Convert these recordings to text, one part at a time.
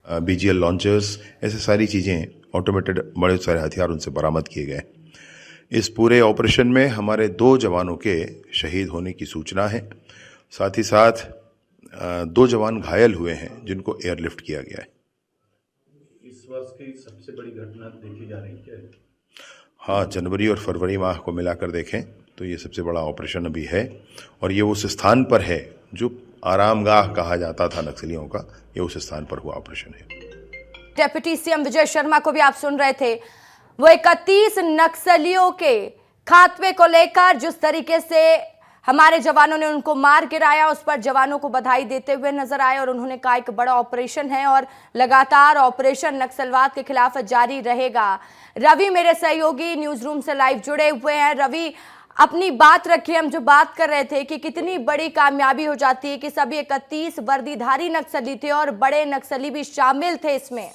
BGL launchers, ऐसे सारी चीज़ें, ऑटोमेटेड बड़े सारे हथियार उनसे बरामद किए गए। इस पूरे ऑपरेशन में हमारे 2 जवानों के शहीद होने की सूचना है। साथ ही साथ 2 जवान घायल हुए हैं जिनको एयरलिफ्ट किया गया है। इस वर्ष की सबसे बड़ी घटना देखी जा रही है। हाँ, जनवरी और फरवरी माह को मिलाकर देखें तो ये सबसे बड़ा ऑपरेशन अभी है, और ये उस स्थान पर है जो आरामगाह कहा जाता था नक्सलियों का, ये उस स्थान पर हुआ ऑपरेशन है। डेप्यूटी सीएम विजय शर्मा को भी आप सुन रहे थे। वो 31 नक्सलियों के खात्मे को लेकर जिस तरीके से हमारे जवानों ने उनको मार गिराया, उस पर जवानों को बधाई देते हुए नजर आए और उन्होंने कहा एक बड़ा ऑपरेशन है और लगातार ऑपरेशन नक्सलवाद के खिलाफ जारी रहेगा। रवि मेरे सहयोगी न्यूज रूम से लाइव जुड़े हुए हैं। रवि, अपनी बात रखिए। हम जो बात कर रहे थे कि कितनी बड़ी कामयाबी हो जाती है कि सभी 31 वर्दीधारी नक्सली थे और बड़े नक्सली भी शामिल थे इसमें।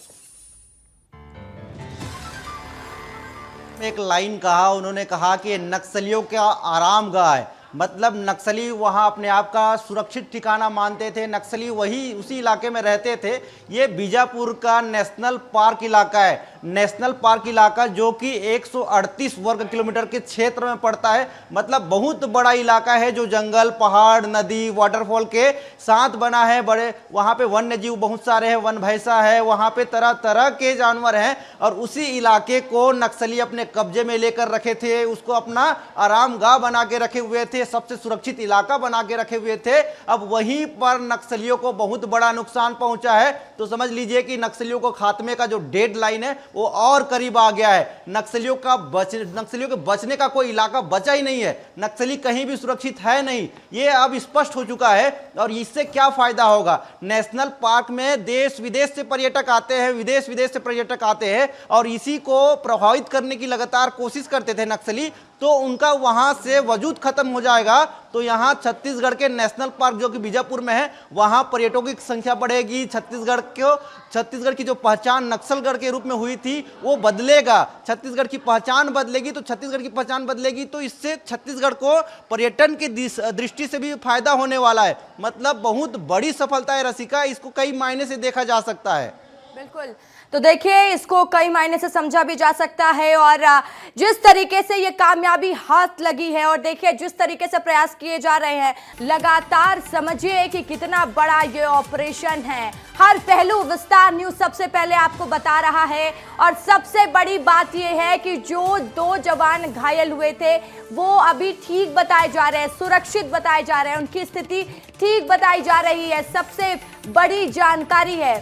एक लाइन कहा, उन्होंने कहा कि नक्सलियों का आरामगाह है, मतलब नक्सली वहां अपने आप का सुरक्षित ठिकाना मानते थे, नक्सली वही उसी इलाके में रहते थे। ये बीजापुर का नेशनल पार्क इलाका है, नेशनल पार्क इलाका जो कि 138 वर्ग किलोमीटर के क्षेत्र में पड़ता है। मतलब बहुत बड़ा इलाका है जो जंगल, पहाड़, नदी, वाटरफॉल के साथ बना है। बड़े वहाँ पे वन्य जीव बहुत सारे हैं, वन भैंसा है, वहाँ पे तरह तरह के जानवर हैं, और उसी इलाके को नक्सली अपने कब्जे में लेकर रखे थे, उसको अपना आरामगाह बना के रखे हुए थे, सबसे सुरक्षित इलाका बना के रखे हुए थे। अब वहीं पर नक्सलियों को बहुत बड़ा नुकसान पहुंचा है। तो समझ लीजिए कि नक्सलियों को खात्मे का जो डेडलाइन है वो और करीब आ गया है। नक्सलियों के बचने का कोई इलाका बचा ही नहीं है, नक्सली कहीं भी सुरक्षित है नहीं, ये अब स्पष्ट हो चुका है। और इससे क्या फायदा होगा? नेशनल पार्क में देश विदेश से पर्यटक आते हैं, विदेश विदेश से पर्यटक आते हैं, और इसी को प्रभावित करने की लगातार कोशिश करते थे नक्सली, तो उनका वहां से वजूद खत्म हो जाएगा। तो यहां छत्तीसगढ़ के नेशनल पार्क जो कि बीजापुर में है, वहां पर्यटकों की संख्या बढ़ेगी। छत्तीसगढ़ की जो पहचान नक्सलगढ़ के रूप में हुई थी वो बदलेगा, छत्तीसगढ़ की पहचान बदलेगी। तो छत्तीसगढ़ की पहचान बदलेगी तो इससे छत्तीसगढ़ को पर्यटन की दृष्टि से भी फायदा होने वाला है। मतलब बहुत बड़ी सफलता है रसिका, इसको कई मायने से देखा जा सकता है। बिल्कुल, तो देखिए इसको कई मायने से समझा भी जा सकता है, और जिस तरीके से ये कामयाबी हाथ लगी है, और देखिए जिस तरीके से प्रयास किए जा रहे हैं लगातार, समझिए कि कितना बड़ा ये ऑपरेशन है। हर पहलू विस्तार न्यूज सबसे पहले आपको बता रहा है, और सबसे बड़ी बात ये है कि जो 2 जवान घायल हुए थे वो अभी ठीक बताए जा रहे हैं, सुरक्षित बताए जा रहे हैं, उनकी स्थिति ठीक बताई जा रही है। सबसे बड़ी जानकारी है